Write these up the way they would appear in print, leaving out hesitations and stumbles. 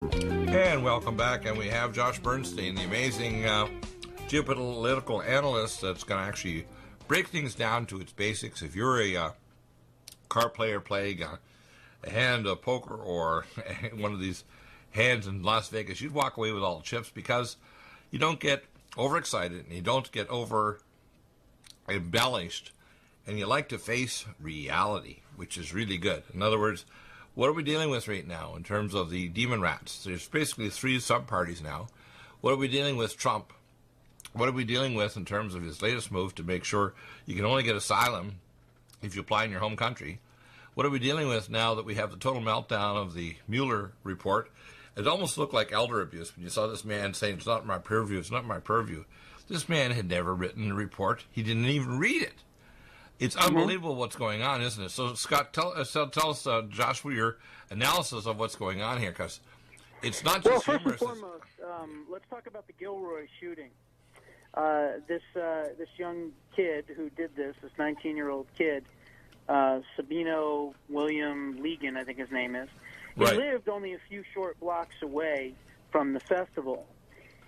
And welcome back, and we have Josh Bernstein, the amazing geopolitical analyst that's going to actually break things down to its basics. If you're a card player playing a hand of poker or one of these hands in Las Vegas, you'd walk away with all the chips because you don't get overexcited and you don't get over embellished, and you like to face reality, which is really good. In other words, what are we dealing with right now in terms of the demon rats? There's basically three sub-parties now. What are we dealing with Trump? What are we dealing with in terms of his latest move to make sure you can only get asylum if you apply in your home country? What are we dealing with now that we have the total meltdown of the Mueller report? It almost looked like elder abuse when you saw this man saying, it's not my purview, it's not my purview. This man had never written a report. He didn't even read it. It's unbelievable what's going on, isn't it? So, Scott, tell us, Josh, your analysis of what's going on here, because it's not just humorous. Well, first and foremost, let's talk about the Gilroy shooting. This young kid who did this 19-year-old kid, Sabino William Legan, I think his name is, he lived only a few short blocks away from the festival.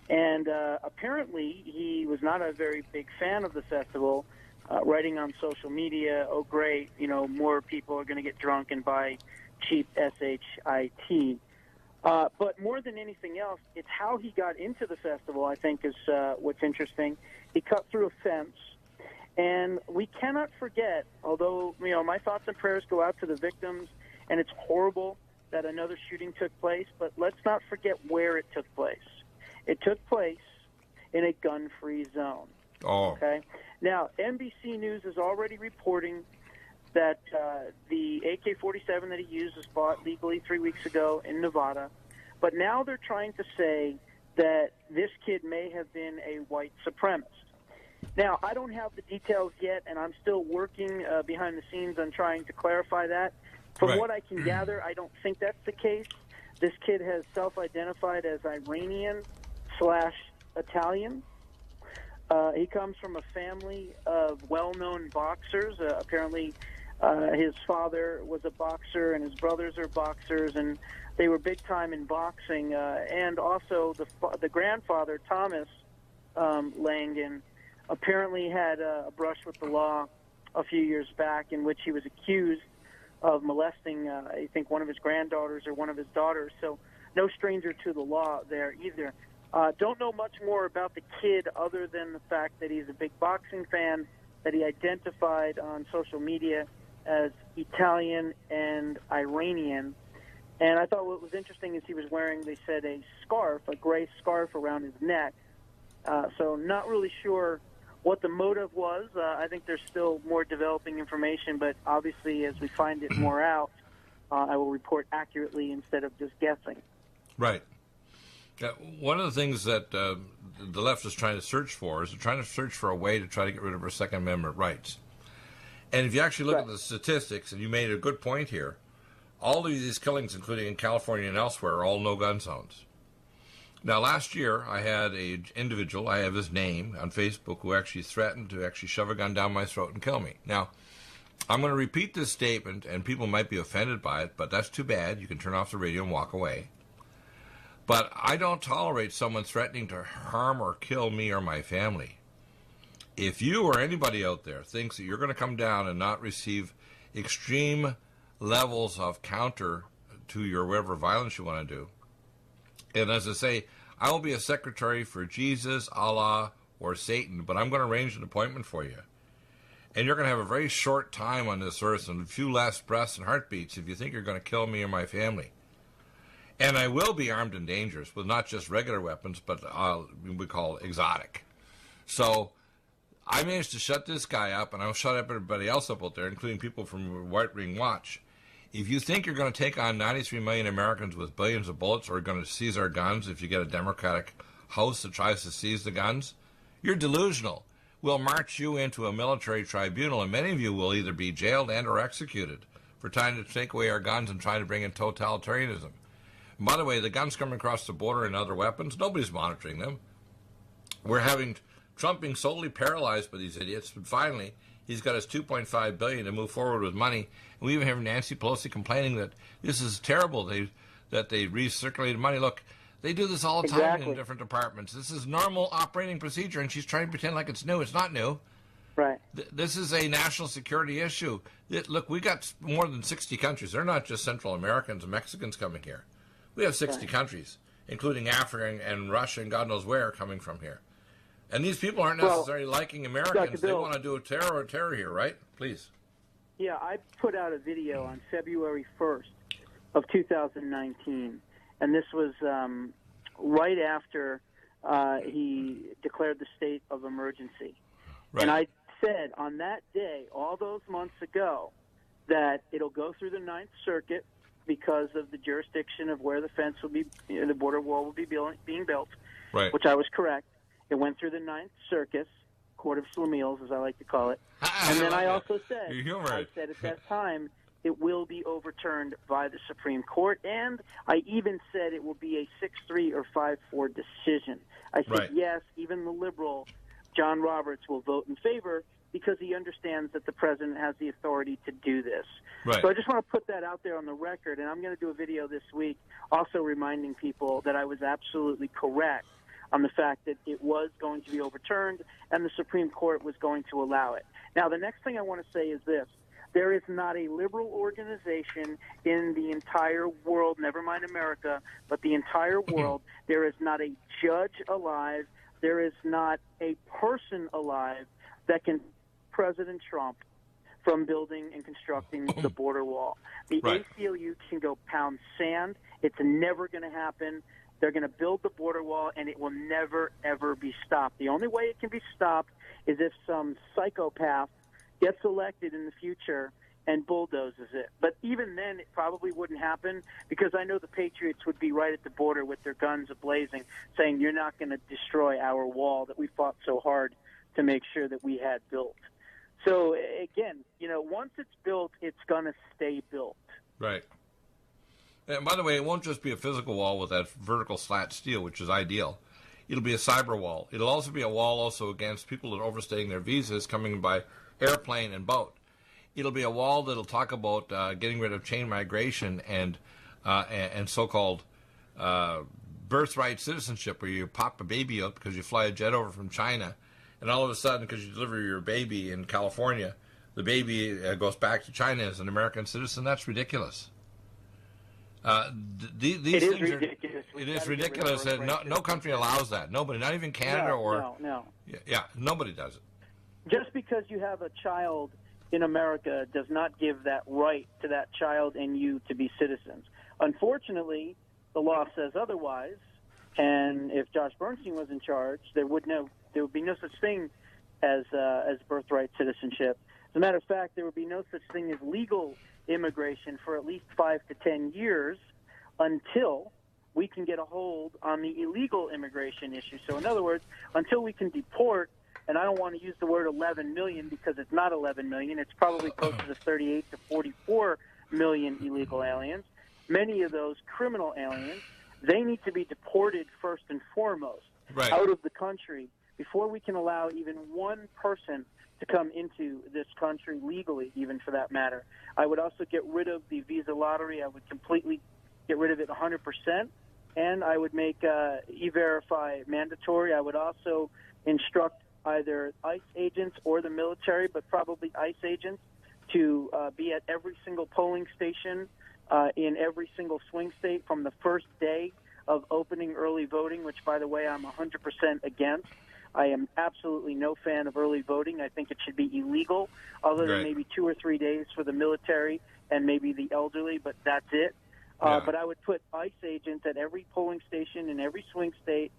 And apparently he was not a very big fan of the festival, writing on social media, oh, great, more people are going to get drunk and buy cheap SHIT. But more than anything else, it's how he got into the festival, I think, is what's interesting. He cut through a fence, and we cannot forget, although, my thoughts and prayers go out to the victims, and it's horrible that another shooting took place, but let's not forget where it took place. It took place in a gun-free zone. Oh. Okay? Now, NBC News is already reporting that the AK-47 that he used was bought legally 3 weeks ago in Nevada. But now they're trying to say that this kid may have been a white supremacist. Now, I don't have the details yet, and I'm still working behind the scenes on trying to clarify that. From what I can gather, I don't think that's the case. This kid has self-identified as Iranian/Italian. He comes from a family of well-known boxers. Apparently, his father was a boxer, and his brothers are boxers, and they were big time in boxing. And also, the grandfather, Thomas Langan, apparently had a brush with the law a few years back, in which he was accused of molesting, I think, one of his granddaughters or one of his daughters. So, no stranger to the law there either. Don't know much more about the kid other than the fact that he's a big boxing fan, that he identified on social media as Italian and Iranian. And I thought what was interesting is he was wearing, they said, a scarf, a gray scarf around his neck. So not really sure what the motive was. I think there's still more developing information, but obviously as we find it more out, I will report accurately instead of just guessing. Right. One of the things that the left is trying to search for is they're trying to search for a way to try to get rid of our Second Amendment rights. And if you actually look at the statistics, and you made a good point here, all of these killings, including in California and elsewhere, are all no-gun zones. Now, last year, I had an individual, I have his name, on Facebook, who actually threatened to actually shove a gun down my throat and kill me. Now, I'm going to repeat this statement, and people might be offended by it, but that's too bad. You can turn off the radio and walk away. But I don't tolerate someone threatening to harm or kill me or my family. If you or anybody out there thinks that you're going to come down and not receive extreme levels of counter to your whatever violence you want to do, and as I say, I will be a secretary for Jesus, Allah, or Satan, but I'm going to arrange an appointment for you. And you're going to have a very short time on this earth and a few less breaths and heartbeats if you think you're going to kill me or my family. And I will be armed and dangerous with not just regular weapons, but we call exotic. So I managed to shut this guy up, and I'll shut up everybody else up out there, including people from White Ring Watch. If you think you're going to take on 93 million Americans with billions of bullets, or are going to seize our guns if you get a Democratic House that tries to seize the guns, you're delusional. We'll march you into a military tribunal, and many of you will either be jailed and or executed for trying to take away our guns and trying to bring in totalitarianism. And by the way, the guns coming across the border and other weapons, nobody's monitoring them. We're having Trump being solely paralyzed by these idiots, but finally he's got his $2.5 billion to move forward with money. And we even have Nancy Pelosi complaining that this is terrible. that they recirculated money. Look, they do this all the time in different departments. This is normal operating procedure, and she's trying to pretend like it's new. It's not new. Right. This is a national security issue. Look, we got more than 60 countries. They're not just Central Americans and Mexicans coming here. We have 60 countries, including Africa and Russia and God knows where, coming from here. And these people aren't necessarily liking Americans. They want to do a terror here, right? Please. Yeah, I put out a video on February 1st of 2019, and this was right after he declared the state of emergency. Right. And I said on that day, all those months ago, that it'll go through the Ninth Circuit because of the jurisdiction of where the fence will be, the border wall will be being built, right. Which I was correct. It went through the Ninth Circus, Court of Schlemiels, as I like to call it. And then I also said, at that time, it will be overturned by the Supreme Court, and I even said it will be a 6-3 or 5-4 decision. I said, yes, even the liberal John Roberts will vote in favor because he understands that the president has the authority to do this. Right. So I just want to put that out there on the record, and I'm going to do a video this week also reminding people that I was absolutely correct on the fact that it was going to be overturned and the Supreme Court was going to allow it. Now, the next thing I want to say is this. There is not a liberal organization in the entire world, never mind America, but the entire world. There is not a judge alive. There is not a person alive that can President Trump from building and constructing the border wall. The ACLU can go pound sand. It's never going to happen. They're going to build the border wall, and it will never, ever be stopped. The only way it can be stopped is if some psychopath gets elected in the future and bulldozes it. But even then, it probably wouldn't happen because I know the Patriots would be right at the border with their guns ablazing, saying, you're not going to destroy our wall that we fought so hard to make sure that we had built. So, again, once it's built, it's going to stay built. Right. And by the way, it won't just be a physical wall with that vertical slat steel, which is ideal. It'll be a cyber wall. It'll also be a wall also against people that are overstaying their visas coming by airplane and boat. It'll be a wall that'll talk about getting rid of chain migration and so-called birthright citizenship, where you pop a baby out because you fly a jet over from China, and all of a sudden, because you deliver your baby in California, the baby goes back to China as an American citizen. That's ridiculous. These things ridiculous. It is ridiculous that no country allows that. Nobody, not even Canada No. Yeah, nobody does it. Just because you have a child in America does not give that right to that child and you to be citizens. Unfortunately, the law says otherwise, and if Josh Bernstein was in charge, there would be no such thing as birthright citizenship. As a matter of fact, there would be no such thing as legal immigration for at least 5 to 10 years until we can get a hold on the illegal immigration issue. So in other words, until we can deport, and I don't want to use the word 11 million because it's not 11 million, it's probably closer to 38 to 44 million illegal aliens. Many of those criminal aliens, they need to be deported first and foremost out of the country before we can allow even one person to come into this country legally, even for that matter. I would also get rid of the visa lottery. I would completely get rid of it 100%, and I would make E-Verify mandatory. I would also instruct either ICE agents or the military, but probably ICE agents, to be at every single polling station in every single swing state from the first day of opening early voting, which, by the way, I'm 100% against. I am absolutely no fan of early voting. I think it should be illegal, other than maybe 2 or 3 days for the military and maybe the elderly, but that's it. But I would put ICE agents at every polling station in every swing state,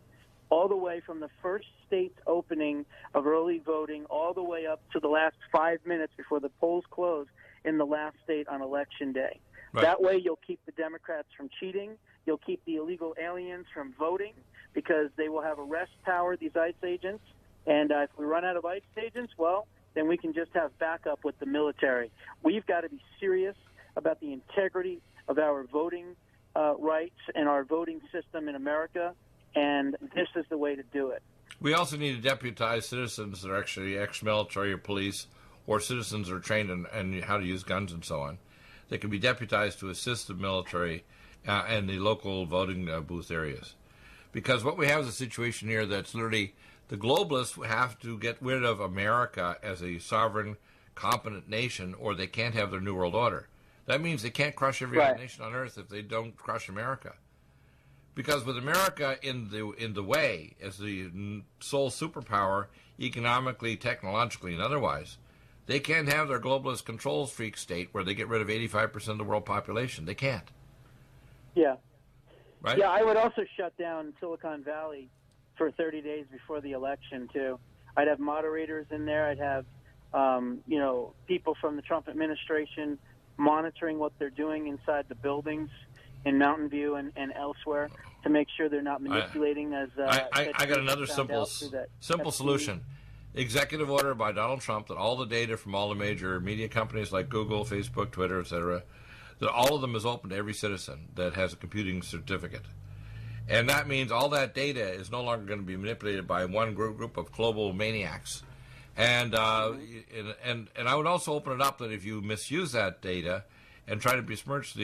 all the way from the first state's opening of early voting all the way up to the last 5 minutes before the polls close in the last state on Election Day. That way you'll keep the Democrats from cheating. You'll keep the illegal aliens from voting because they will have arrest power, these ICE agents. And if we run out of ICE agents, well, then we can just have backup with the military. We've got to be serious about the integrity of our voting rights and our voting system in America, and this is the way to do it. We also need to deputize citizens that are actually ex-military or police, or citizens that are trained in how to use guns and so on. They can be deputized to assist the military and the local voting booth areas. Because what we have is a situation here that's literally the globalists have to get rid of America as a sovereign, competent nation, or they can't have their New World Order. That means they can't crush every other nation on earth if they don't crush America. Because with America in the way as the sole superpower, economically, technologically, and otherwise, they can't have their globalist control freak state where they get rid of 85% of the world population. They can't. Yeah. Right? Yeah, I would also shut down Silicon Valley for 30 days before the election, too. I'd have moderators in there. I'd have, people from the Trump administration monitoring what they're doing inside the buildings in Mountain View and elsewhere to make sure they're not manipulating. I got another simple solution. Executive order by Donald Trump that all the data from all the major media companies like Google, Facebook, Twitter, etc., that all of them is open to every citizen that has a computing certificate. And that means all that data is no longer going to be manipulated by one group of global maniacs. And I would also open it up that if you misuse that data and try to besmirch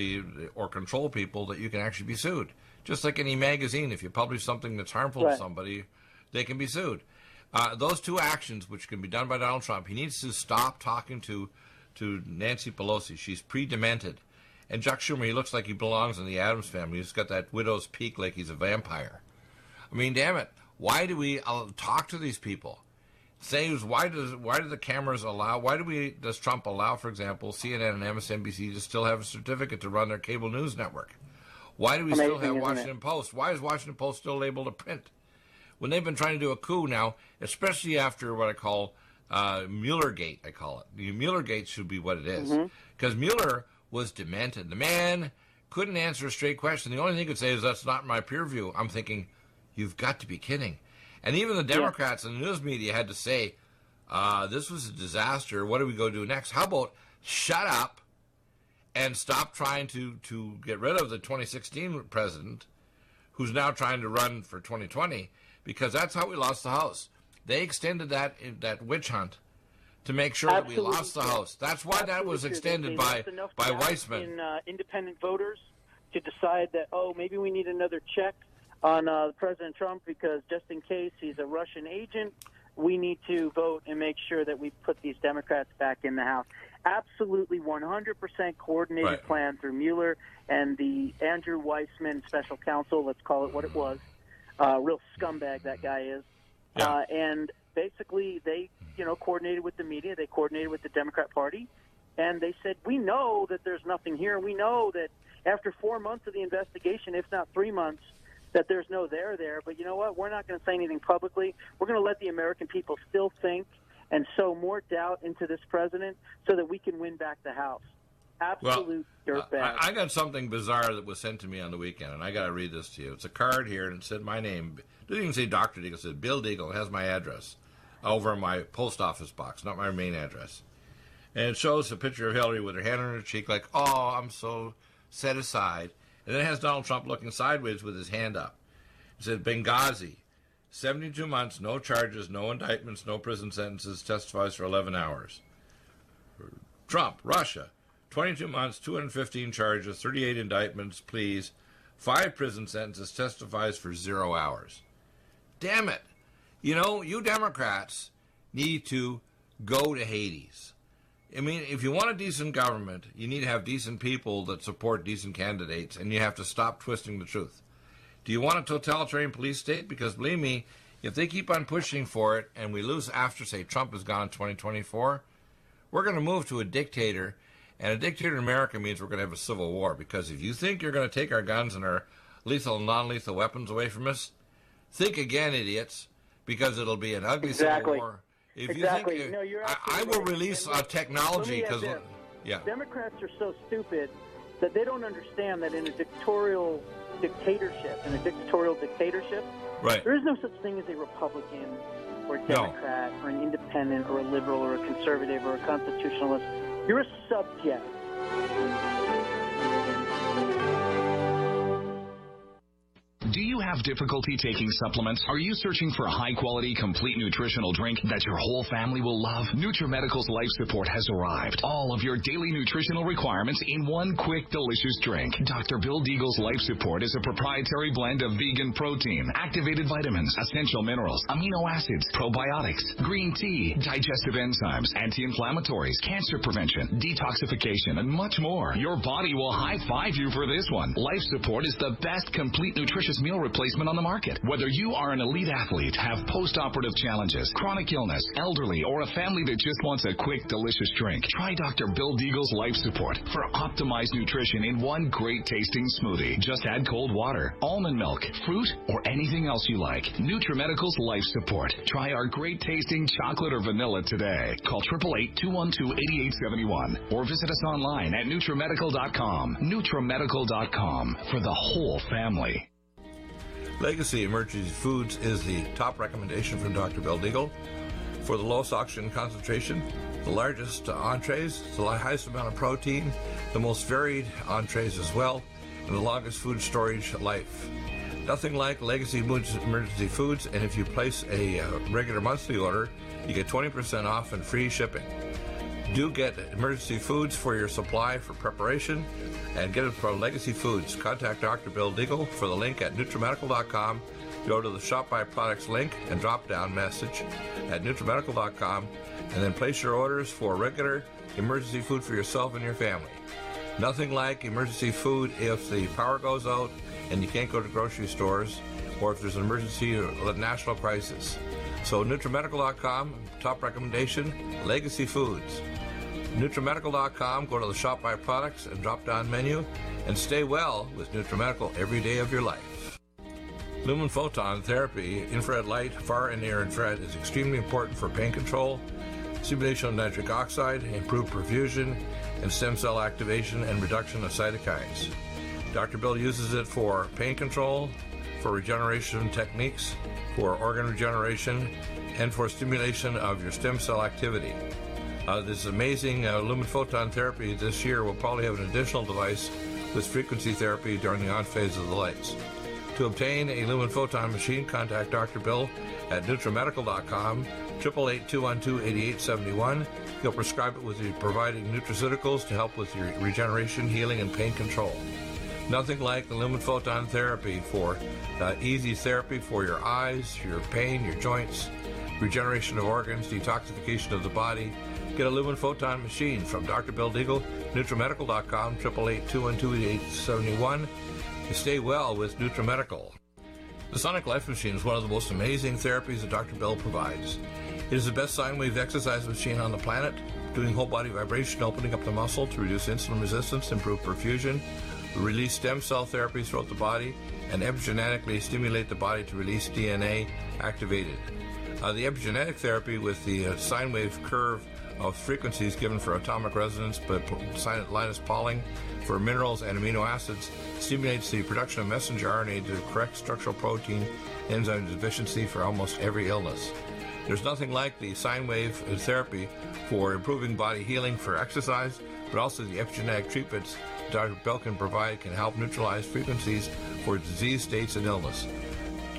or control people, that you can actually be sued. Just like any magazine, if you publish something that's harmful to somebody, they can be sued. Those two actions, which can be done by Donald Trump, he needs to stop talking to Nancy Pelosi. She's pre-demented. And Chuck Schumer, he looks like he belongs in the Addams family. He's got that widow's peak like he's a vampire. I mean, damn it. Why do we talk to these people? Why do the cameras allow? Does Trump allow, for example, CNN and MSNBC to still have a certificate to run their cable news network? Why do we still have Washington Post? Why is Washington Post still able to print? When they've been trying to do a coup now, especially after what I call Muellergate, I call it. The Muellergate should be what it is. Because Mueller was demented. The man couldn't answer a straight question. The only thing he could say is, that's not my peer view. I'm thinking, you've got to be kidding. And even the Democrats and the news media had to say, this was a disaster. What do we go do next? How about shut up and stop trying to get rid of the 2016 president, who's now trying to run for 2020, because that's how we lost the House. They extended that witch hunt to make sure that we lost the House. That's why that was extended by Weissman. In independent voters to decide that, maybe we need another check on President Trump because just in case he's a Russian agent, we need to vote and make sure that we put these Democrats back in the House. Absolutely 100% coordinated plan through Mueller and the Andrew Weissman special counsel, let's call it what it was. Real scumbag that guy is. Yeah. And basically they, coordinated with the media. They coordinated with the Democrat Party. And they said, we know that there's nothing here. We know that after 4 months of the investigation, if not 3 months, that there's no there there. But you know what? We're not going to say anything publicly. We're going to let the American people still think and sow more doubt into this president so that we can win back the House. Absolute dirtbag. I got something bizarre that was sent to me on the weekend, and I got to read this to you. It's a card here, and it said my name. It didn't even say Dr. Deagle. It said Bill Deagle. It has my address over in my post office box, not my main address. And it shows a picture of Hillary with her hand on her cheek like, oh, I'm so set aside. And then it has Donald Trump looking sideways with his hand up. It said Benghazi, 72 months, no charges, no indictments, no prison sentences, testifies for 11 hours. Trump, Russia, 22 months, 215 charges, 38 indictments, pleas, 5 prison sentences, testifies for 0 hours. Damn it. You Democrats need to go to Hades. I mean, if you want a decent government, you need to have decent people that support decent candidates, and you have to stop twisting the truth. Do you want a totalitarian police state? Because believe me, if they keep on pushing for it and we lose after, say, Trump is gone in 2024, we're going to move to a dictator. And a dictator in America means we're going to have a civil war. Because if you think you're going to take our guns and our lethal and non-lethal weapons away from us, think again, idiots, because it'll be an ugly civil war. If you think I will release technology because Democrats are so stupid that they don't understand that in a dictatorial dictatorship, there is no such thing as a Republican or a Democrat or an independent or a liberal or a conservative or a constitutionalist. You're a subject. Do you you have difficulty taking supplements? Are you searching for a high-quality, complete nutritional drink that your whole family will love? NutriMedical's Life Support has arrived. All of your daily nutritional requirements in one quick, delicious drink. Dr. Bill Deagle's Life Support is a proprietary blend of vegan protein, activated vitamins, essential minerals, amino acids, probiotics, green tea, digestive enzymes, anti-inflammatories, cancer prevention, detoxification, and much more. Your body will high-five you for this one. Life Support is the best complete nutritious meal replacement on the market. Whether you are an elite athlete, have post-operative challenges, chronic illness, elderly, or a family that just wants a quick, delicious drink, try Dr. Bill Deagle's Life Support for optimized nutrition in one great-tasting smoothie. Just add cold water, almond milk, fruit, or anything else you like. NutriMedical's Life Support. Try our great-tasting chocolate or vanilla today. Call 888-212-8871 or visit us online at NutriMedical.com. NutriMedical.com for the whole family. Legacy Emergency Foods is the top recommendation from Dr. Bill Deagle for the lowest oxygen concentration, the largest entrees, the highest amount of protein, the most varied entrees as well, and the longest food storage life. Nothing like Legacy Emergency Foods, and if you place a regular monthly order, you get 20% off and free shipping. Do get Emergency Foods for your supply for preparation, and get it from Legacy Foods. Contact Dr. Bill Deagle for the link at NutriMedical.com. Go to the Shop by Products link and drop-down message at NutriMedical.com, and then place your orders for regular emergency food for yourself and your family. Nothing like emergency food if the power goes out and you can't go to grocery stores, or if there's an emergency or a national crisis. So NutriMedical.com, top recommendation, Legacy Foods. NutriMedical.com, go to the Shop by Products and drop-down menu, and stay well with NutriMedical every day of your life. Lumen photon therapy, infrared light, far and near infrared, is extremely important for pain control, stimulation of nitric oxide, improved perfusion, and stem cell activation and reduction of cytokines. Dr. Bill uses it for pain control, for regeneration techniques, for organ regeneration, and for stimulation of your stem cell activity. This amazing lumen photon therapy this year will probably have an additional device with frequency therapy during the on phase of the lights. To obtain a lumen photon machine, contact Dr. Bill at NutriMedical.com, 888-212-8871. He'll prescribe it with you providing nutraceuticals to help with your regeneration, healing, and pain control. Nothing like the lumen photon therapy for easy therapy for your eyes, your pain, your joints, regeneration of organs, detoxification of the body. Get a lumen photon machine from Dr. Bill Deagle, NutriMedical.com, 888-212-8871. Stay well with NutriMedical. The Sonic Life Machine is one of the most amazing therapies that Dr. Bill provides. It is the best sine wave exercise machine on the planet, doing whole body vibration, opening up the muscle to reduce insulin resistance, improve perfusion, release stem cell therapies throughout the body, and epigenetically stimulate the body to release DNA activated. The epigenetic therapy with the sine wave curve of frequencies given for atomic resonance, but Linus Pauling for minerals and amino acids stimulates the production of messenger RNA to correct structural protein enzyme deficiency for almost every illness. There's nothing like the sine wave therapy for improving body healing for exercise, but also the epigenetic treatments Dr. Bill can provide can help neutralize frequencies for disease states and illness.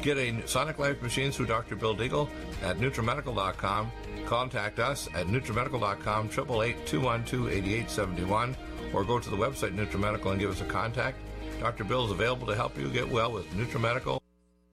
Get a Sonic Life machine through Dr. Bill Deagle at NutriMedical.com. Contact us at NutriMedical.com, 888-212-8871, or go to the website NutriMedical and give us a contact. Dr. Bill is available to help you get well with NutriMedical.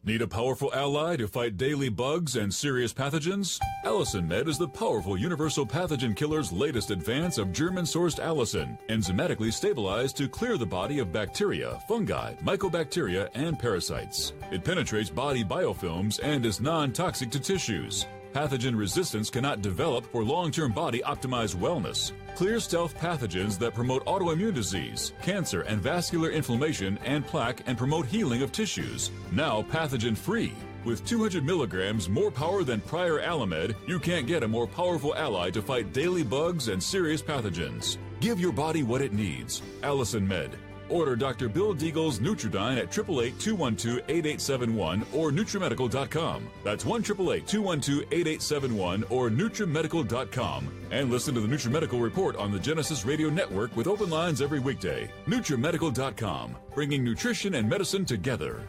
Need a powerful ally to fight daily bugs and serious pathogens? Allicin Med is the powerful universal pathogen killer's latest advance of German-sourced allicin, enzymatically stabilized to clear the body of bacteria, fungi, mycobacteria, and parasites. It penetrates body biofilms and is non-toxic to tissues. Pathogen resistance cannot develop for long-term body-optimized wellness. Clear stealth pathogens that promote autoimmune disease, cancer and vascular inflammation and plaque and promote healing of tissues. Now pathogen-free. With 200 milligrams more power than prior Alamed, you can't get a more powerful ally to fight daily bugs and serious pathogens. Give your body what it needs. Allicin Med. Order Dr. Bill Deagle's Nutridyne at 888-212-8871 or NutriMedical.com. That's 1-888-212-8871 or NutriMedical.com. And listen to the NutriMedical Report on the Genesis Radio Network with open lines every weekday. NutriMedical.com, bringing nutrition and medicine together.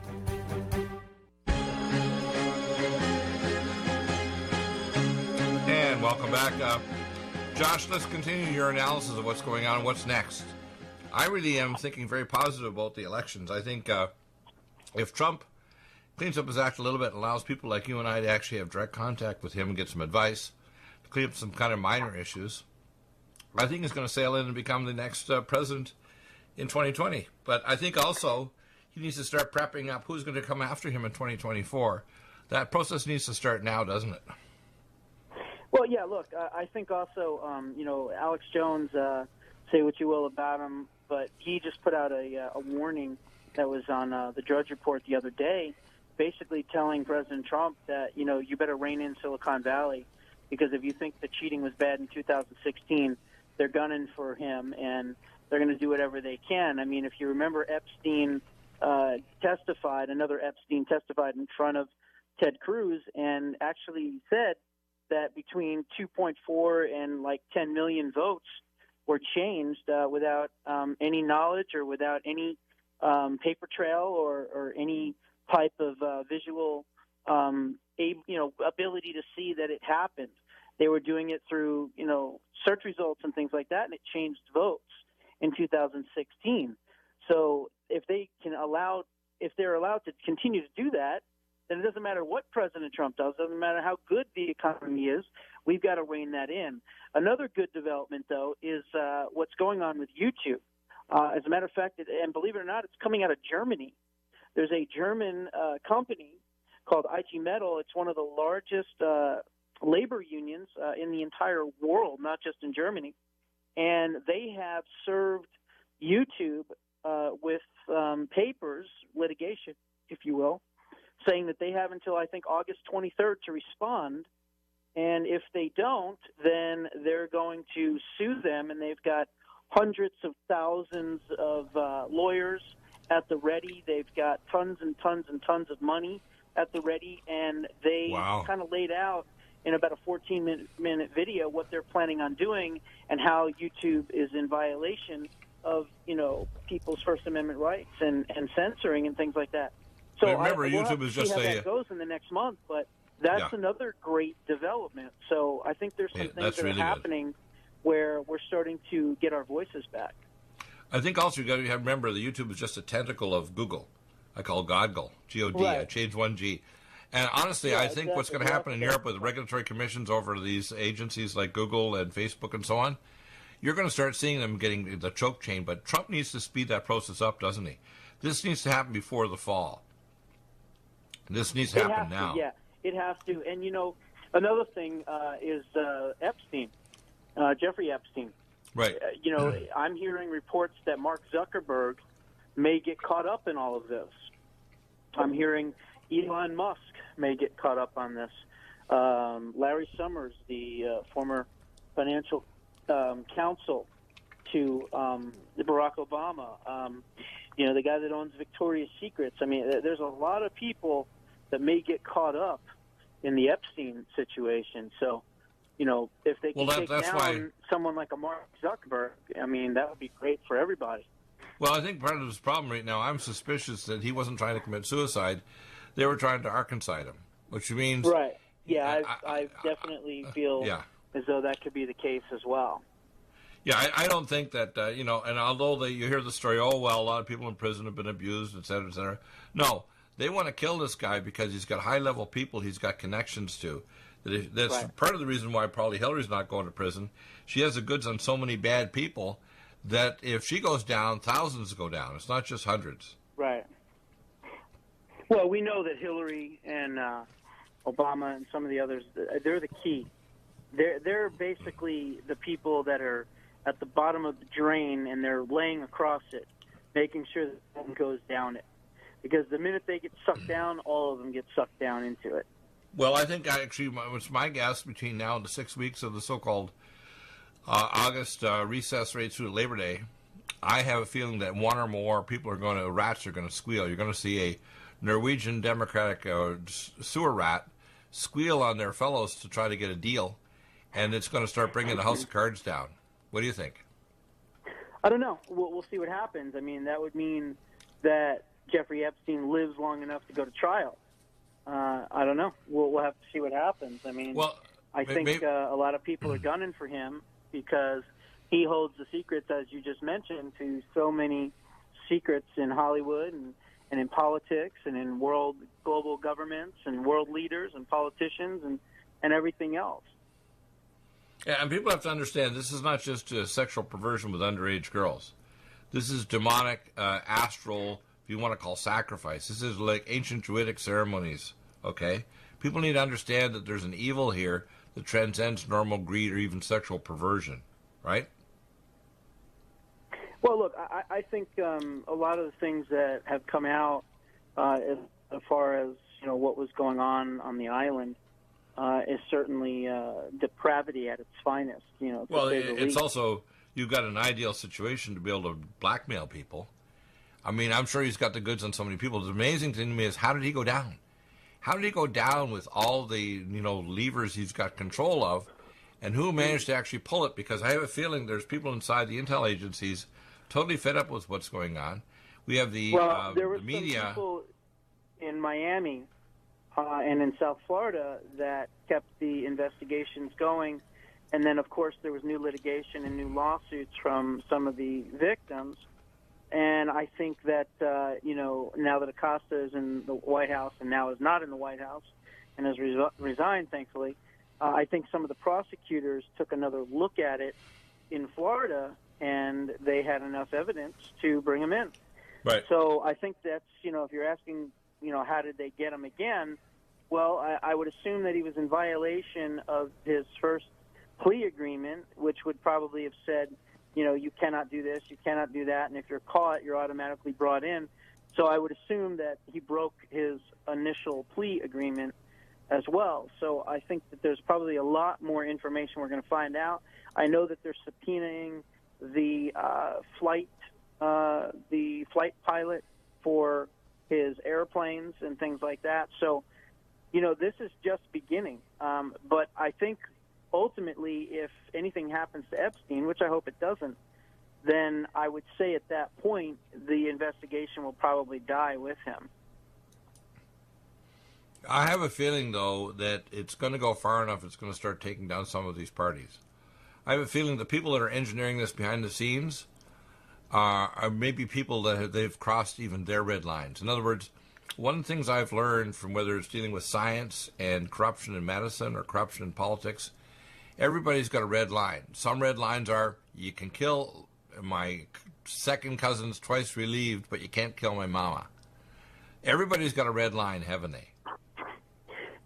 Welcome back. Josh, let's continue your analysis of what's going on and what's next. I really am thinking very positive about the elections. I think if Trump cleans up his act a little bit and allows people like you and I to actually have direct contact with him and get some advice to clean up some kind of minor issues, I think he's going to sail in and become the next president in 2020. But I think also he needs to start prepping up who's going to come after him in 2024. That process needs to start now, doesn't it? Well, yeah, look, I think also, Alex Jones, say what you will about him, but he just put out a warning that was on the Drudge Report the other day, basically telling President Trump that, you better rein in Silicon Valley, because if you think the cheating was bad in 2016, they're gunning for him, and they're going to do whatever they can. I mean, if you remember, another Epstein testified in front of Ted Cruz and actually said that between 2.4 and like 10 million votes were changed without any knowledge or without any paper trail or any type of visual ability to see that it happened. They were doing it through search results and things like that, and it changed votes in 2016. So if they're allowed to continue to do that, then it doesn't matter what President Trump does. It doesn't matter how good the economy is. We've got to rein that in. Another good development, though, is what's going on with YouTube. As a matter of fact, and believe it or not, it's coming out of Germany. There's a German company called IG Metall. It's one of the largest labor unions in the entire world, not just in Germany. And they have served YouTube with papers, litigation, if you will, saying that they have until, I think, August 23rd to respond. And if they don't, then they're going to sue them, and they've got hundreds of thousands of lawyers at the ready. They've got tons and tons and tons of money at the ready, and they kind of laid out in about a 14-minute video what they're planning on doing and how YouTube is in violation of, people's First Amendment rights and censoring and things like that. So remember, we'll YouTube is just see how that goes in the next month, but that's another great development. So I think there's some things that are happening where we're starting to get our voices back. I think also you got to remember that YouTube is just a tentacle of Google. I call Godgle, G-O-D. Right. I changed one G. And honestly, I think what's going to happen in Europe with regulatory commissions over these agencies like Google and Facebook and so on, you're going to start seeing them getting the choke chain. But Trump needs to speed that process up, doesn't he? This needs to happen before the fall. This needs to happen now. Yeah, it has to. And, another thing is Epstein, Jeffrey Epstein. Right. I'm hearing reports that Mark Zuckerberg may get caught up in all of this. I'm hearing Elon Musk may get caught up on this. Larry Summers, the former financial counsel to Barack Obama, the guy that owns Victoria's Secrets. I mean, there's a lot of people that may get caught up in the Epstein situation. So, if they can take down someone like a Mark Zuckerberg, I mean, that would be great for everybody. Well, I think part of his problem right now, I'm suspicious that he wasn't trying to commit suicide. They were trying to Arkanside him, which means... Right. Yeah, I definitely feel as though that could be the case as well. Yeah, I don't think that, and although you hear the story, a lot of people in prison have been abused, et cetera, et cetera. No, they want to kill this guy because he's got high-level people he's got connections to. That's part of the reason why probably Hillary's not going to prison. She has the goods on so many bad people that if she goes down, thousands go down. It's not just hundreds. Right. Well, we know that Hillary and Obama and some of the others, they're the key. They're basically the people that are at the bottom of the drain, and they're laying across it, making sure that no one goes down it. Because the minute they get sucked down, all of them get sucked down into it. Well, I think it's my guess between now and the 6 weeks of the so-called August recess right through Labor Day, I have a feeling that one or more people rats are going to squeal. You're going to see a Norwegian Democratic sewer rat squeal on their fellows to try to get a deal, and it's going to start bringing the House of Cards down. What do you think? I don't know. We'll see what happens. I mean, that would mean that Jeffrey Epstein lives long enough to go to trial. I don't know. We'll have to see what happens. I mean, I think a lot of people are gunning for him because he holds the secrets, as you just mentioned, to so many secrets in Hollywood and in politics and in global governments and world leaders and politicians and everything else. Yeah, and people have to understand this is not just sexual perversion with underage girls. This is demonic, astral, if you want to call sacrifice. This is like ancient Druidic ceremonies, okay? People need to understand that there's an evil here that transcends normal greed or even sexual perversion, right? Well, look, I think a lot of the things that have come out as far as what was going on the island is certainly depravity at its finest. Well, it's also, you've got an ideal situation to be able to blackmail people. I mean, I'm sure he's got the goods on so many people. The amazing thing to me is, how did he go down? How did he go down with all the levers he's got control of, and who managed to actually pull it? Because I have a feeling there's people inside the intel agencies totally fed up with what's going on. We have the there were media. Some people in Miami and in South Florida that kept the investigations going, and then of course there was new litigation and new lawsuits from some of the victims. And I think that now that Acosta is in the White House and now is not in the White House and has resigned, thankfully, I think some of the prosecutors took another look at it in Florida, and they had enough evidence to bring him in. Right. So I think that's, if you're asking, how did they get him again? Well, I would assume that he was in violation of his first plea agreement, which would probably have said, you cannot do this, you cannot do that, and if you're caught, you're automatically brought in. So I would assume that he broke his initial plea agreement as well. So I think that there's probably a lot more information we're going to find out. I know that they're subpoenaing the flight pilot for his airplanes and things like that. So, this is just beginning. But I think ultimately, if anything happens to Epstein, which I hope it doesn't, then I would say at that point the investigation will probably die with him. I have a feeling, though, that it's going to go far enough, it's going to start taking down some of these parties. I have a feeling the people that are engineering this behind the scenes are maybe people that they've crossed even their red lines. In other words, one of the things I've learned from whether it's dealing with science and corruption in medicine or corruption in politics, everybody's got a red line. Some red lines are, you can kill my second cousin's twice relieved, but you can't kill my mama. Everybody's got a red line, haven't they?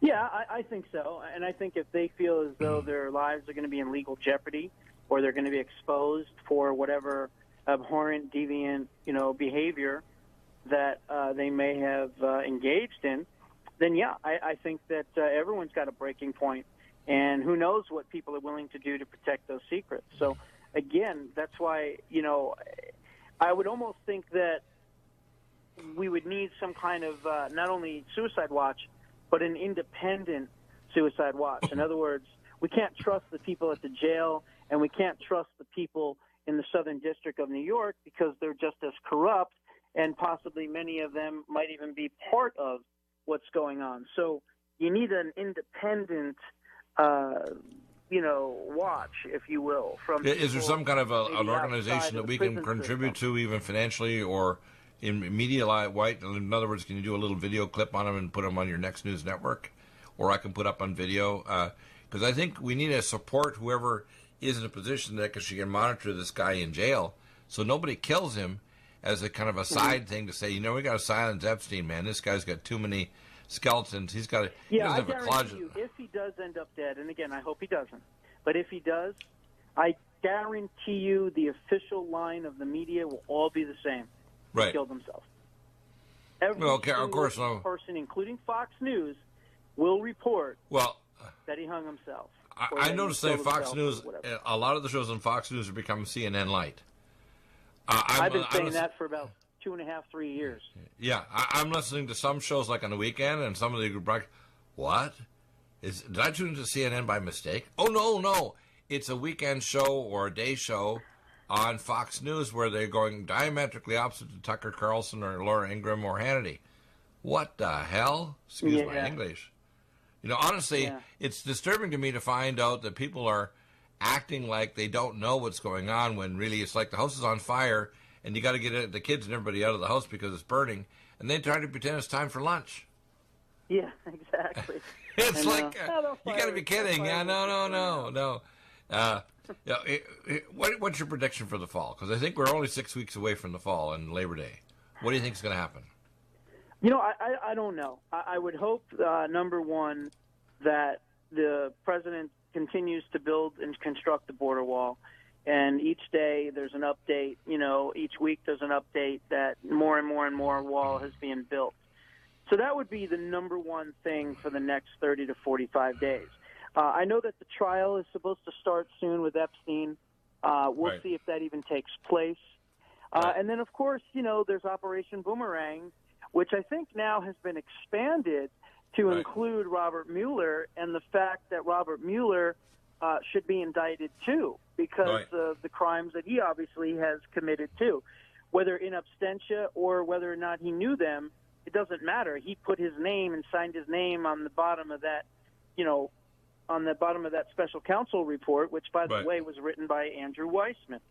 Yeah, I think so. And I think if they feel as though their lives are going to be in legal jeopardy or they're going to be exposed for whatever abhorrent, deviant, behavior that they may have engaged in, then, yeah, I think that everyone's got a breaking point. And who knows what people are willing to do to protect those secrets. So, again, that's why, I would almost think that we would need some kind of not only suicide watch, but an independent suicide watch. In other words, we can't trust the people at the jail, and we can't trust the people in the Southern District of New York because they're just as corrupt, and possibly many of them might even be part of what's going on. So you need an independent, watch, if you will. From is there some kind of an organization that we can contribute to, even financially or in media white? In other words, can you do a little video clip on them and put them on your Next News Network? Or I can put up on video? Because I think we need to support whoever is in a position that she can monitor this guy in jail so nobody kills him as a kind of a side thing to say, we got to silence Epstein, man. This guy's got too many skeletons. He doesn't have a closet. You, if he does end up dead, and again, I hope he doesn't, but if he does, I guarantee you the official line of the media will all be the same. Right. He killed himself. Every of course, person, including Fox News, will report that he hung himself. I noticed that Fox News, a lot of the shows on Fox News are becoming CNN light. I've been saying that for about 2.5, 3 years. Yeah, I'm listening to some shows like on the weekend, and some of the what? Did I tune into CNN by mistake? Oh, no. It's a weekend show or a day show on Fox News where they're going diametrically opposite to Tucker Carlson or Laura Ingraham or Hannity. What the hell? Excuse my English. Honestly, it's disturbing to me to find out that people are acting like they don't know what's going on when really it's like the house is on fire and you got to get the kids and everybody out of the house because it's burning, and they try to pretend it's time for lunch. Yeah, exactly. It's like, you got to be kidding. Yeah, no. What's your prediction for the fall? Because I think we're only 6 weeks away from the fall and Labor Day. What do you think is going to happen? I don't know. I would hope, number one, that the president continues to build and construct the border wall. And each day there's an update, each week there's an update that more and more and more wall is being built. So that would be the number one thing for the next 30 to 45 days. I know that the trial is supposed to start soon with Epstein. We'll see if that even takes place. And then, of course, there's Operation Boomerang, which I think now has been expanded to include Robert Mueller, and the fact that Robert Mueller should be indicted too because of the crimes that he obviously has committed too. Whether in absentia or whether or not he knew them, it doesn't matter. He put his name and signed his name on the bottom of that, on the bottom of that special counsel report, which, by the way, was written by Andrew Weissman.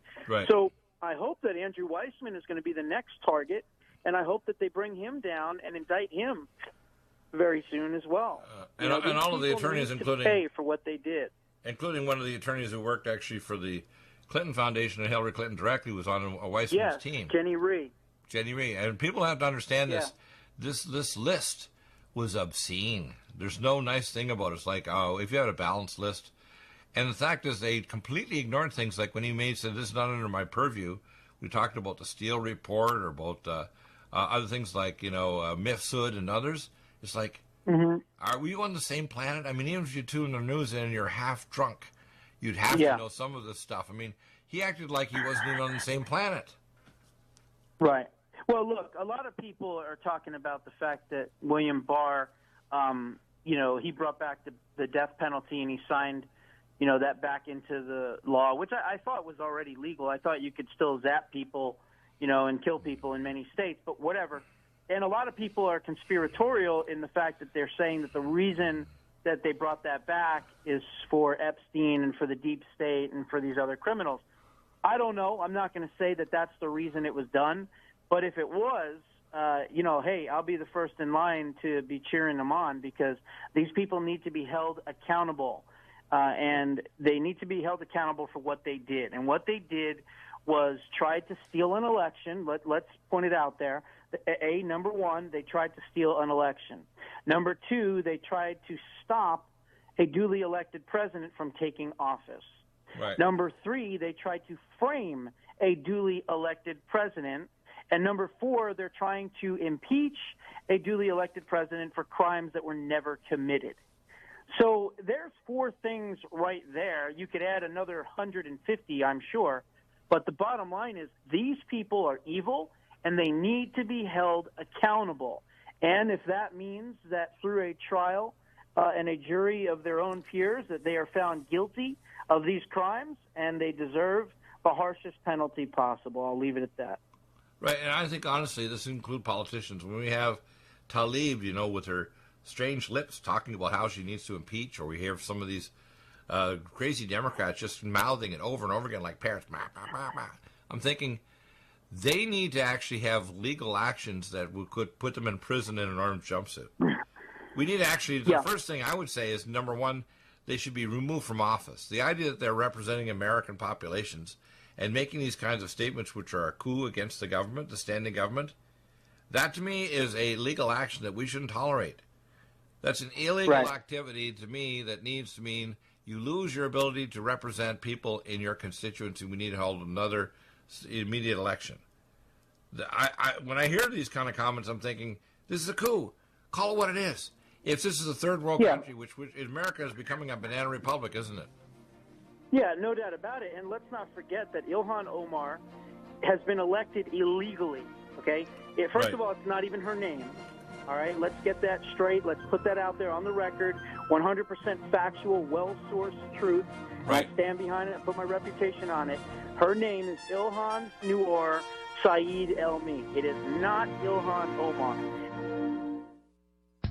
So I hope that Andrew Weissman is going to be the next target, and I hope that they bring him down and indict him very soon as well. And all of the attorneys, including pay for what they did, including one of the attorneys who worked actually for the Clinton Foundation and Hillary Clinton directly, was on a Weissman's team. Jenny Rhee. And people have to understand this. This list was obscene. There's no nice thing about it. It's like, if you had a balanced list. And the fact is, they completely ignored things like when he said, this is not under my purview. We talked about the Steele report or about other things like, Mifsud and others. It's like, are we on the same planet? I mean, even if you tune the news in and you're half drunk, you'd have to know some of this stuff. I mean, he acted like he wasn't even on the same planet. Right. Well, look, a lot of people are talking about the fact that William Barr, he brought back the death penalty and he signed, that back into the law, which I thought was already legal. I thought you could still zap people, and kill people in many states, but whatever. And a lot of people are conspiratorial in the fact that they're saying that the reason that they brought that back is for Epstein and for the deep state and for these other criminals. I don't know. I'm not going to say that that's the reason it was done. But if it was, hey, I'll be the first in line to be cheering them on because these people need to be held accountable. And they need to be held accountable for what they did. And what they did was tried to steal an election. Let's point it out there. Number one, they tried to steal an election. Number two, they tried to stop a duly elected president from taking office. Number three, they tried to frame a duly elected president. And number four, they're trying to impeach a duly elected president for crimes that were never committed. So there's four things right there. You could add another 150, I'm sure. But the bottom line is these people are evil, and they need to be held accountable. And if that means that through a trial and a jury of their own peers that they are found guilty of these crimes and they deserve the harshest penalty possible, I'll leave it at that. Right, and I think, honestly, this includes politicians. When we have Tlaib, with her strange lips talking about how she needs to impeach, or we hear some of these crazy Democrats just mouthing it over and over again like parrots. I'm thinking they need to actually have legal actions that could put them in prison in an orange jumpsuit. We need to actually, the first thing I would say is, number one, they should be removed from office. The idea that they're representing American populations and making these kinds of statements which are a coup against the government, the standing government, that to me is a legal action that we shouldn't tolerate. That's an illegal activity to me that needs to mean you lose your ability to represent people in your constituency. We need to hold another immediate election. When I hear these kind of comments, I'm thinking, this is a coup. Call it what it is. If this is a third world country, which America is becoming a banana republic, isn't it? Yeah, no doubt about it. And let's not forget that Ilhan Omar has been elected illegally, okay? First of all, it's not even her name, all right? Let's get that straight. Let's put that out there on the record. 100% factual, well-sourced truth. I stand behind it and put my reputation on it. Her name is Ilhan Noor Saeed Elmi. It is not Ilhan Omar.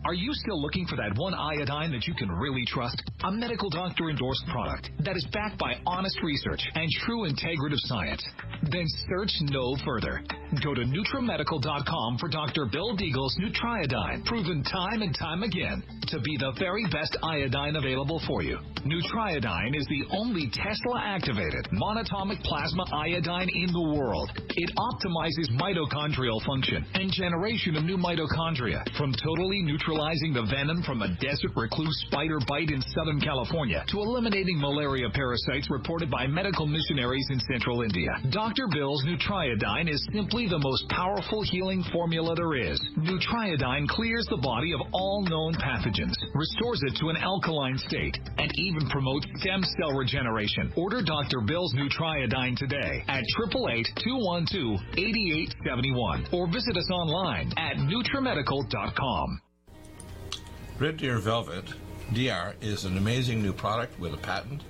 Are you still looking for that one iodine that you can really trust? A medical doctor endorsed product that is backed by honest research and true integrative science? Then search no further. Go to NutriMedical.com for Dr. Bill Deagle's Nutriodine, proven time and time again to be the very best iodine available for you. Nutriodine is the only Tesla-activated monatomic plasma iodine in the world. It optimizes mitochondrial function and generation of new mitochondria, from totally neutralizing the venom from a desert recluse spider bite in Southern California to eliminating malaria parasites reported by medical missionaries in central India. Dr. Bill's Nutriodine is simply the most powerful healing formula there is. Nutriodine clears the body of all known pathogens, restores it to an alkaline state, and even promotes stem cell regeneration. Order Dr. Bill's Nutriodine today at 888-212-8871 or visit us online at NutriMedical.com. Red Deer Velvet DR is an amazing new product with a patent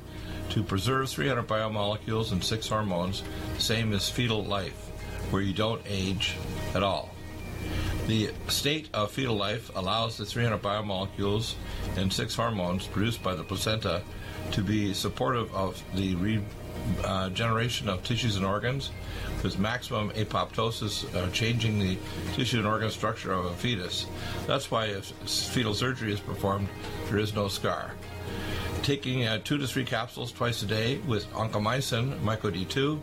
to preserve 300 biomolecules and 6 hormones, same as fetal life, where you don't age at all. The state of fetal life allows the 300 biomolecules and 6 hormones produced by the placenta to be supportive of the regeneration of tissues and organs, with maximum apoptosis, changing the tissue and organ structure of a fetus. That's why if fetal surgery is performed, there is no scar. Taking 2 to 3 capsules twice a day with oncomycin, myco-D2,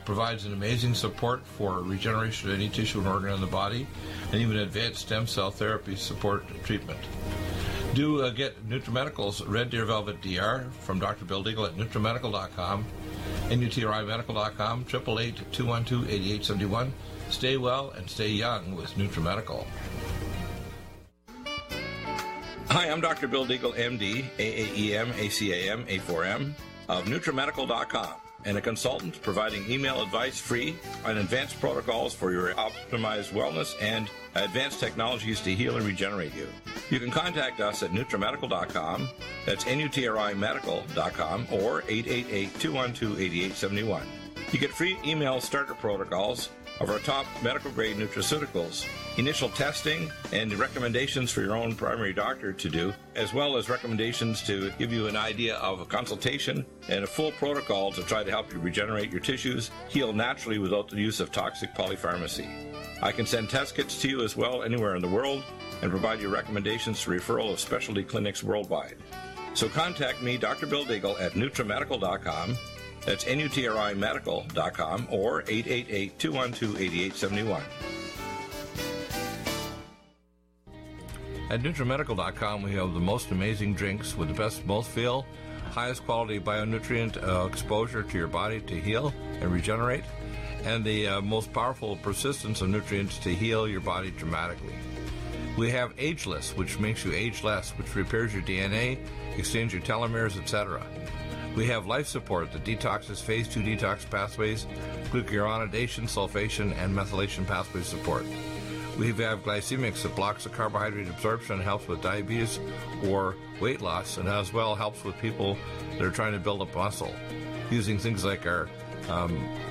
provides an amazing support for regeneration of any tissue and organ in the body, and even advanced stem cell therapy support treatment. Do get NutriMedical's Red Deer Velvet DR from Dr. Bill Deagle at NutriMedical.com, NutriMedical.com, 888-212-8871. Stay well and stay young with NutriMedical. Hi, I'm Dr. Bill Deagle, MD, AAEM, ACAM, A4M, of NutriMedical.com, and a consultant providing email advice free on advanced protocols for your optimized wellness and advanced technologies to heal and regenerate you. You can contact us at NutriMedical.com, that's NutriMedical.com, or 888-212-8871. You get free email starter protocols of our top medical-grade nutraceuticals, initial testing, and recommendations for your own primary doctor to do, as well as recommendations to give you an idea of a consultation and a full protocol to try to help you regenerate your tissues, heal naturally without the use of toxic polypharmacy. I can send test kits to you as well anywhere in the world and provide you recommendations to referral of specialty clinics worldwide. So contact me, Dr. Bill Deagle, at NutriMedical.com. That's NutriMedical.com, or 888-212-8871. At NutriMedical.com, we have the most amazing drinks with the best mouthfeel, highest quality bionutrient exposure to your body to heal and regenerate, and the most powerful persistence of nutrients to heal your body dramatically. We have Ageless, which makes you age less, which repairs your DNA, extends your telomeres, etc. We have Life Support that detoxes phase 2 detox pathways, glucuronidation, sulfation, and methylation pathway support. We have Glycemics that blocks the carbohydrate absorption and helps with diabetes or weight loss, and as well helps with people that are trying to build up muscle, using things like our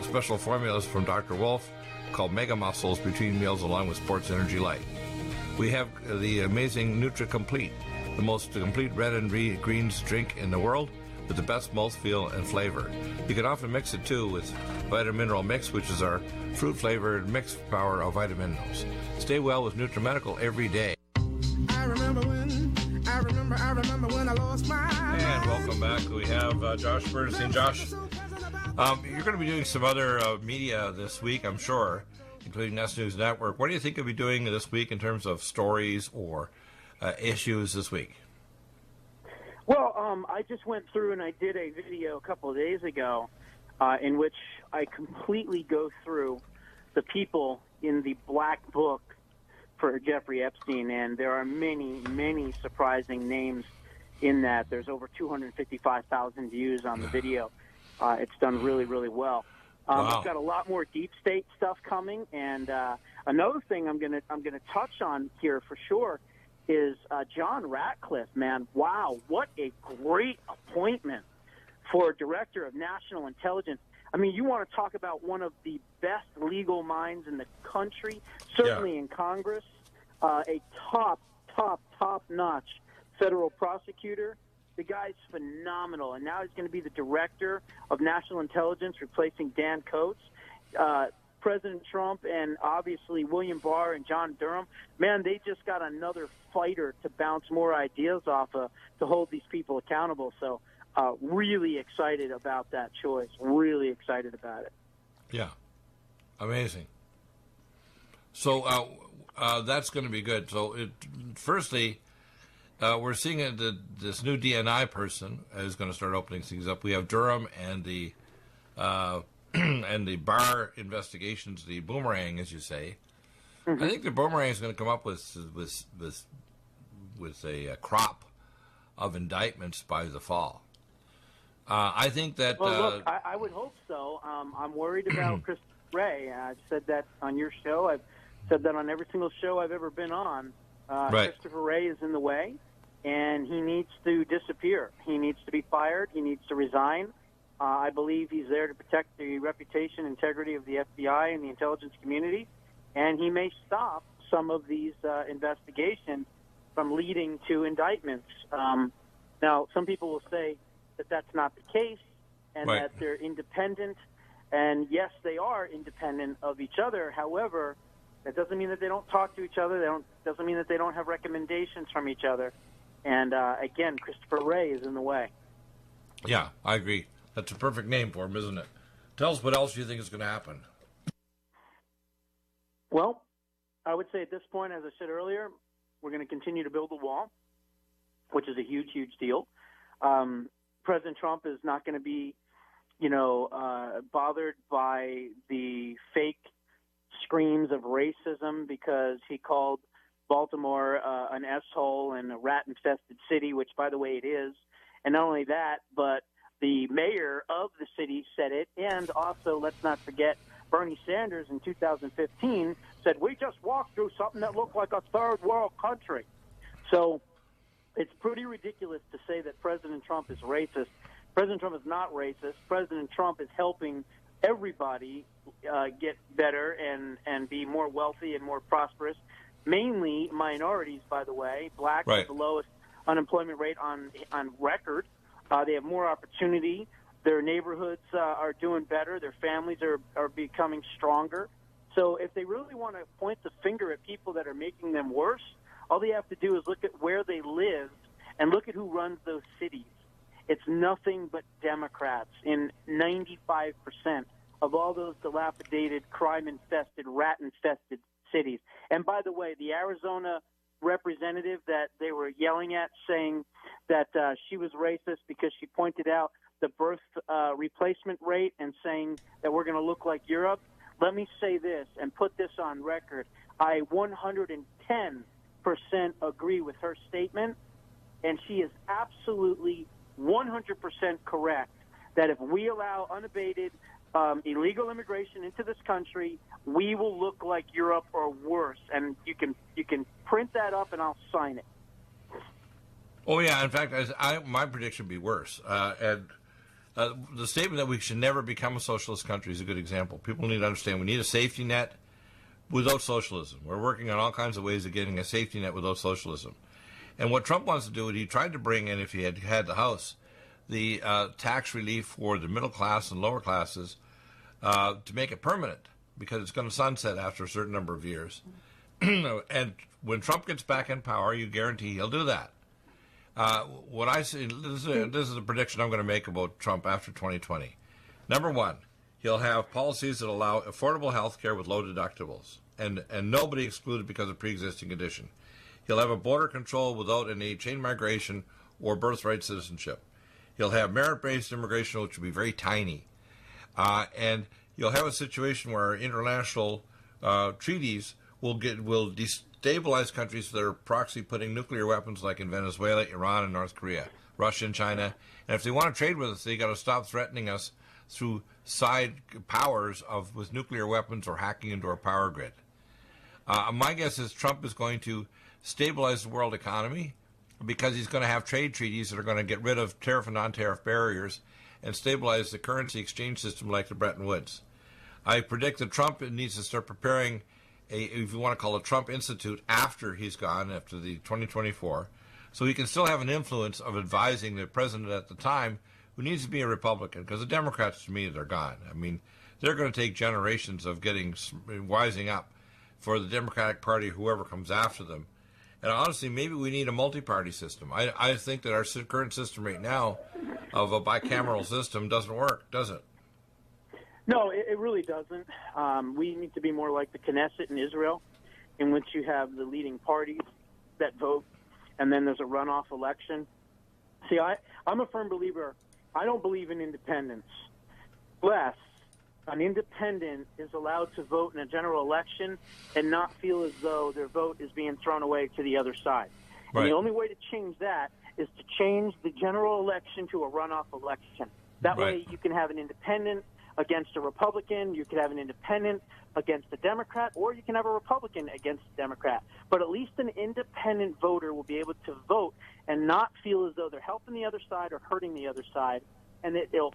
special formulas from Dr. Wolf called Mega Muscles between meals along with Sports Energy Light. We have the amazing Nutri-Complete, the most complete red and greens drink in the world, with the best mouthfeel and flavor. You can often mix it too with Vitamin Mineral Mix, which is our fruit-flavored mixed power of vitamin minerals. Stay well with NutriMedical every day. I remember when I lost my mind. And welcome back. We have Josh Bernstein. Josh, you're going to be doing some other media this week, I'm sure, including Nest News Network. What do you think you'll be doing this week in terms of stories or issues this week? Well, I just went through and I did a video a couple of days ago in which I completely go through the people in the black book for Jeffrey Epstein, and there are many, many surprising names in that. There's over 255,000 views on the video. It's done really, really well. Wow. I've got a lot more deep state stuff coming, and another thing I'm gonna touch on here for sure is John Ratcliffe, man. Wow, what a great appointment for Director of National Intelligence. I mean, you want to talk about one of the best legal minds in the country, certainly in Congress, a top top-notch federal prosecutor. The guy's phenomenal, and now he's going to be the director of national intelligence, replacing Dan Coates. President Trump and obviously William Barr and John Durham, man, they just got another fighter to bounce more ideas off of to hold these people accountable. So really excited about that choice. Really excited about it. Yeah. Amazing. So that's going to be good. So firstly, we're seeing this new DNI person is going to start opening things up. We have Durham and the and the Barr investigations, the boomerang, as you say. Mm-hmm. I think the boomerang is going to come up with a crop of indictments by the fall. I think that. Well, look, I would hope so. I'm worried about Christopher Wray. I've said that on your show. I've said that on every single show I've ever been on. Right. Christopher Wray is in the way, and he needs to disappear. He needs to be fired. He needs to resign. I believe he's there to protect the reputation, integrity of the FBI and the intelligence community, and he may stop some of these investigations from leading to indictments. Now, some people will say that that's not the case and right. that they're independent, and yes, they are independent of each other. However, that doesn't mean that they don't talk to each other. Doesn't mean that they don't have recommendations from each other. And, again, Christopher Wray is in the way. Yeah, I agree. That's a perfect name for him, isn't it? Tell us what else you think is going to happen. Well, I would say at this point, as I said earlier, we're going to continue to build the wall, which is a huge, huge deal. President Trump is not going to be, bothered by the fake screams of racism because he called Baltimore an S-hole and a rat-infested city, which, by the way, it is. And not only that, but the mayor of the city said it, and also, let's not forget, Bernie Sanders in 2015 said, we just walked through something that looked like a third world country. So it's pretty ridiculous to say that President Trump is racist. President Trump is not racist. President Trump is helping everybody get better and be more wealthy and more prosperous, mainly minorities, by the way. Blacks right. have the lowest unemployment rate on record. They have more opportunity. Their neighborhoods are doing better. Their families are becoming stronger. So if they really want to point the finger at people that are making them worse, all they have to do is look at where they live and look at who runs those cities. It's nothing but Democrats in 95% of all those dilapidated, crime-infested, rat-infested cities. And by the way, the Arizona representative that they were yelling at, saying that she was racist because she pointed out the birth replacement rate and saying that we're going to look like Europe. Let me say this and put this on record. I 110% agree with her statement, and she is absolutely 100% correct that if we allow unabated illegal immigration into this country, we will look like Europe or worse. And you can print that up, and I'll sign it. Oh yeah, in fact, my prediction would be worse. The statement that we should never become a socialist country is a good example. People need to understand we need a safety net without socialism. We're working on all kinds of ways of getting a safety net without socialism. And what Trump wants to do, he tried to bring in, if he had had the House, the tax relief for the middle class and lower classes to make it permanent, because it's going to sunset after a certain number of years. And when Trump gets back in power, you guarantee he'll do that. What I see, this is a prediction I'm going to make about Trump after 2020. Number one, he'll have policies that allow affordable health care with low deductibles and nobody excluded because of pre-existing condition. He'll have a border control without any chain migration or birthright citizenship. He'll have merit-based immigration, which will be very tiny. And you'll have a situation where international treaties will destabilize countries that are proxy putting nuclear weapons, like in Venezuela, Iran, and North Korea, Russia and China. And if they want to trade with us, they got to stop threatening us through side powers with nuclear weapons or hacking into our power grid. My guess is Trump is going to stabilize the world economy because he's going to have trade treaties that are going to get rid of tariff and non-tariff barriers and stabilize the currency exchange system like the Bretton Woods. I predict that Trump needs to start preparing if you want to call it, Trump Institute after he's gone, after the 2024, so he can still have an influence of advising the president at the time, who needs to be a Republican, because the Democrats, to me, they're gone. I mean, they're going to take generations of wising up for the Democratic Party, whoever comes after them. And honestly, maybe we need a multi-party system. I think that our current system right now of a bicameral system doesn't work, does it? No, it really doesn't. We need to be more like the Knesset in Israel, in which you have the leading parties that vote, and then there's a runoff election. See, I'm a firm believer. I don't believe in independence. Unless an independent is allowed to vote in a general election and not feel as though their vote is being thrown away to the other side. Right. And the only way to change that is to change the general election to a runoff election. That way you can have an independent against a Republican, you could have an independent against a Democrat, or you can have a Republican against a Democrat. But at least an independent voter will be able to vote and not feel as though they're helping the other side or hurting the other side, and it'll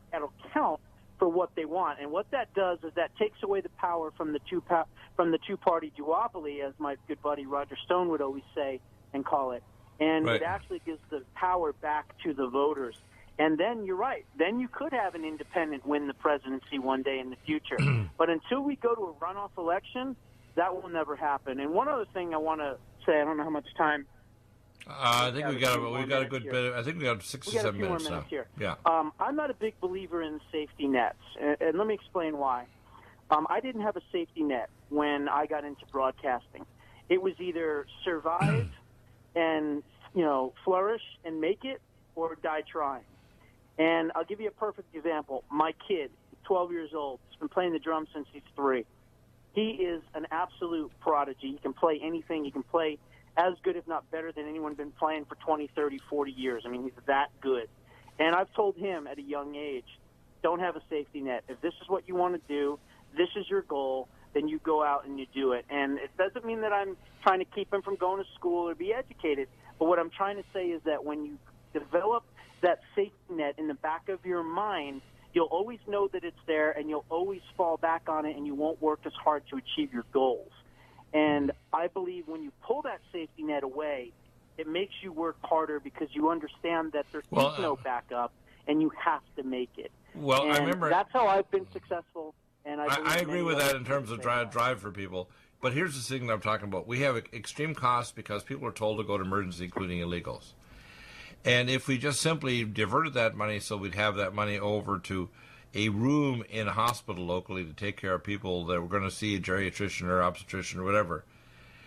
count for what they want. And what that does is that takes away the power from the two-party duopoly, as my good buddy Roger Stone would always say and call it. And it actually gives the power back to the voters. And then you're right. Then you could have an independent win the presidency one day in the future. But until we go to a runoff election, that will never happen. And one other thing I want to say, I don't know how much time. I think we got a good bit. I think we got 6 or 7 minutes now. Here. Yeah. I'm not a big believer in safety nets, and let me explain why. I didn't have a safety net when I got into broadcasting. It was either survive and flourish and make it, or die trying. And I'll give you a perfect example. My kid, 12 years old, has been playing the drums since he's 3. He is an absolute prodigy. He can play anything. He can play as good, if not better, than anyone been playing for 20, 30, 40 years. I mean, he's that good. And I've told him at a young age, don't have a safety net. If this is what you want to do, this is your goal, then you go out and you do it. And it doesn't mean that I'm trying to keep him from going to school or be educated. But what I'm trying to say is that when you develop that safety net in the back of your mind, you'll always know that it's there, and you'll always fall back on it, and you won't work as hard to achieve your goals. And I believe when you pull that safety net away, it makes you work harder because you understand that there's no backup, and you have to make it. Well, and I remember that's how I've been successful. And I agree with that in terms of drive for people. But here's the thing that I'm talking about. We have extreme costs because people are told to go to emergency, including illegals. And if we just simply diverted that money so we'd have that money over to a room in a hospital locally to take care of people that we're going to see, a geriatrician or obstetrician or whatever.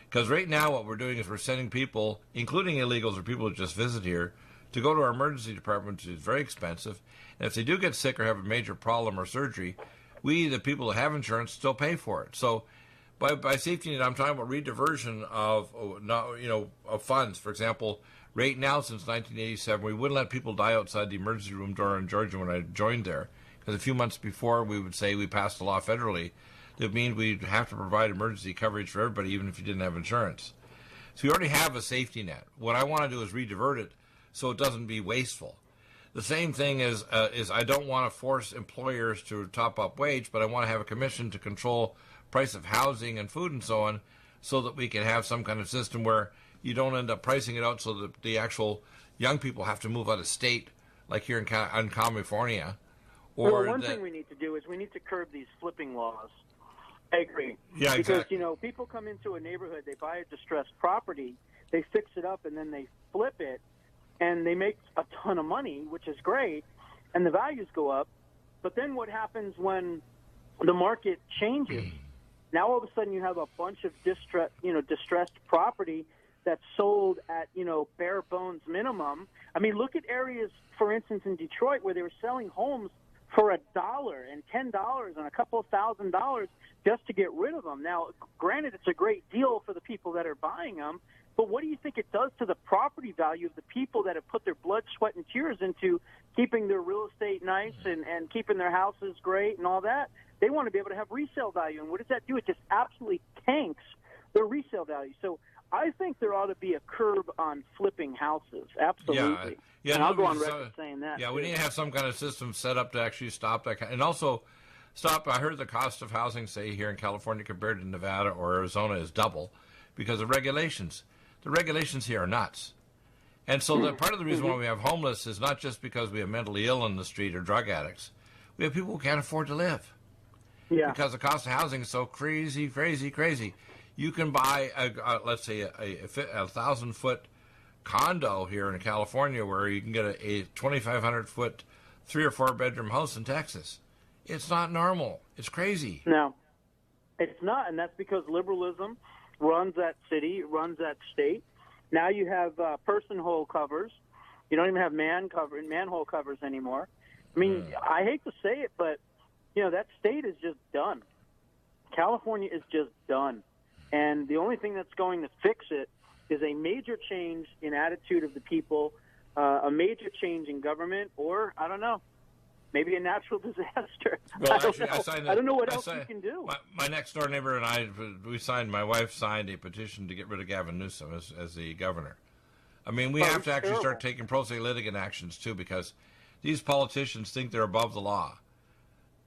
Because right now what we're doing is we're sending people, including illegals or people who just visit here, to go to our emergency department, which is very expensive. And if they do get sick or have a major problem or surgery, we, the people that have insurance, still pay for it. So by safety net, I'm talking about rediversion of funds. For example, right now, since 1987, we wouldn't let people die outside the emergency room door in Georgia when I joined there. Because a few months before, we would say we passed a law federally that means we'd have to provide emergency coverage for everybody, even if you didn't have insurance. So we already have a safety net. What I want to do is redivert it so it doesn't be wasteful. The same thing is I don't want to force employers to top up wage, but I want to have a commission to control price of housing and food and so on, so that we can have some kind of system where you don't end up pricing it out so that the actual young people have to move out of state, like here in California. One thing we need to do is we need to curb these flipping laws. I agree. Yeah, exactly. Because, people come into a neighborhood, they buy a distressed property, they fix it up, and then they flip it, and they make a ton of money, which is great, and the values go up. But then what happens when the market changes? Now all of a sudden you have a bunch of distressed property that's sold at, bare bones minimum. I mean, look at areas, for instance, in Detroit where they were selling homes for $1 and $10 and a couple of $1,000 just to get rid of them. Now, granted, it's a great deal for the people that are buying them, but what do you think it does to the property value of the people that have put their blood, sweat, and tears into keeping their real estate nice and keeping their houses great and all that? They want to be able to have resale value. And what does that do? It just absolutely tanks their resale value. So I think there ought to be a curb on flipping houses. Absolutely. Yeah, and I'll go on record saying that. Yeah, we need to have some kind of system set up to actually stop that. And also, stop. I heard the cost of housing, say, here in California compared to Nevada or Arizona is double because of regulations. The regulations here are nuts. And so part of the reason why we have homeless is not just because we have mentally ill in the street or drug addicts. We have people who can't afford to live. Yeah. Because the cost of housing is so crazy, crazy, crazy. You can buy, let's say, a 1,000-foot condo here in California where you can get a 2,500-foot 3 or 4 bedroom house in Texas. It's not normal. It's crazy. No, it's not, and that's because liberalism runs that city, runs that state. Now you have person-hole covers. You don't even have manhole covers anymore. I mean, I hate to say it, but that state is just done. California is just done, and the only thing that's going to fix it is a major change in attitude of the people, a major change in government, or I don't know. Maybe a natural disaster. Well, I don't know what else you can do. My next door neighbor and I, my wife signed a petition to get rid of Gavin Newsom as the governor. I mean, we have to actually start taking pro se litigant actions too, because these politicians think they're above the law.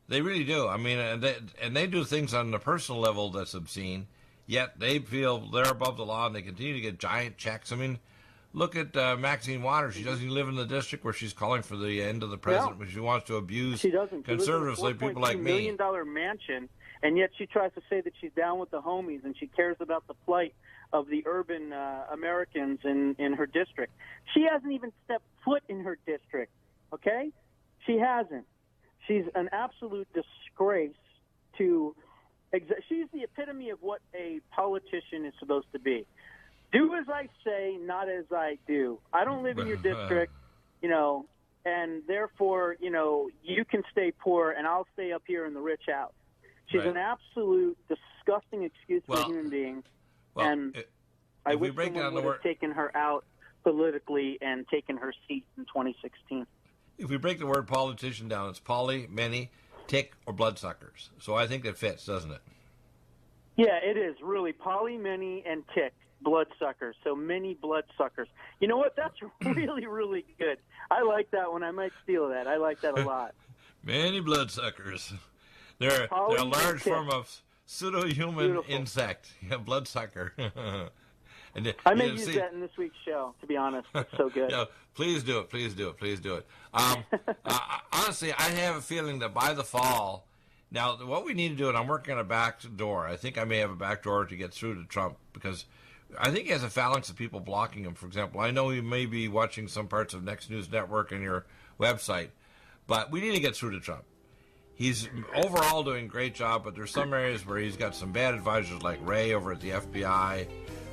They really do. I mean, and they do things on the personal level that's obscene, yet they feel they're above the law and they continue to get giant checks. I mean, look at Maxine Waters. She doesn't even live in the district where she's calling for the end of the president, but she wants to abuse conservatives like people like me. She lives in a $4.2 million mansion, and yet she tries to say that she's down with the homies and she cares about the plight of the urban Americans in her district. She hasn't even stepped foot in her district, okay? She hasn't. She's an absolute disgrace to she's the epitome of what a politician is supposed to be. Do as I say, not as I do. I don't live in your district, and therefore, you can stay poor and I'll stay up here in the rich house. She's an absolute disgusting excuse for a human being, and I wish someone would have taken her out politically and taken her seat in 2016. If we break the word politician down, it's poly, many, tick, or bloodsuckers. So I think it fits, doesn't it? Yeah, it is really poly, many, and tick. Bloodsuckers, so many bloodsuckers. You know what? That's really, really good. I like that one. I might steal that. I like that a lot. Many bloodsuckers. They're a large form of pseudo-human insect. Yeah, bloodsucker. And I may use that in this week's show, to be honest. It's so good. Yeah, please do it. Please do it. Please do it. Honestly, I have a feeling that by the fall, now what we need to do, and I'm working on a back door. I think I may have a back door to get through to Trump because I think he has a phalanx of people blocking him. For example, I know you may be watching some parts of Next News Network and your website, but we need to get through to Trump. He's overall doing a great job, but there's some areas where he's got some bad advisors like Ray over at the FBI,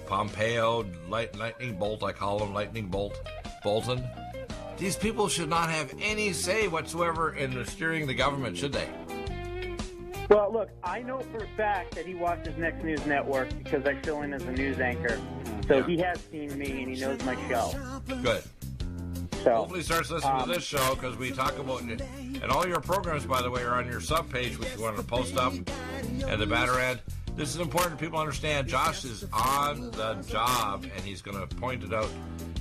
Pompeo, Lightning Bolt, I call him Lightning Bolt, Bolton. These people should not have any say whatsoever in steering the government, should they? Well, look, I know for a fact that he watches Next News Network because I fill in as a news anchor. So he has seen me and he knows my show. Good. So hopefully he starts listening to this show because we talk about it. And all your programs, by the way, are on your subpage, which you want to post up, and the banner ad. This is important. People understand Josh is on the job, and he's going to point it out.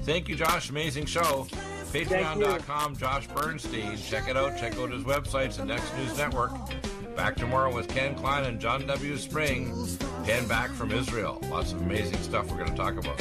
Thank you, Josh. Amazing show. Patreon.com, Josh Bernstein. Check it out. Check out his websites and Next News Network. Back tomorrow with Ken Klein and John W. Spring. Ken back from Israel. Lots of amazing stuff we're going to talk about.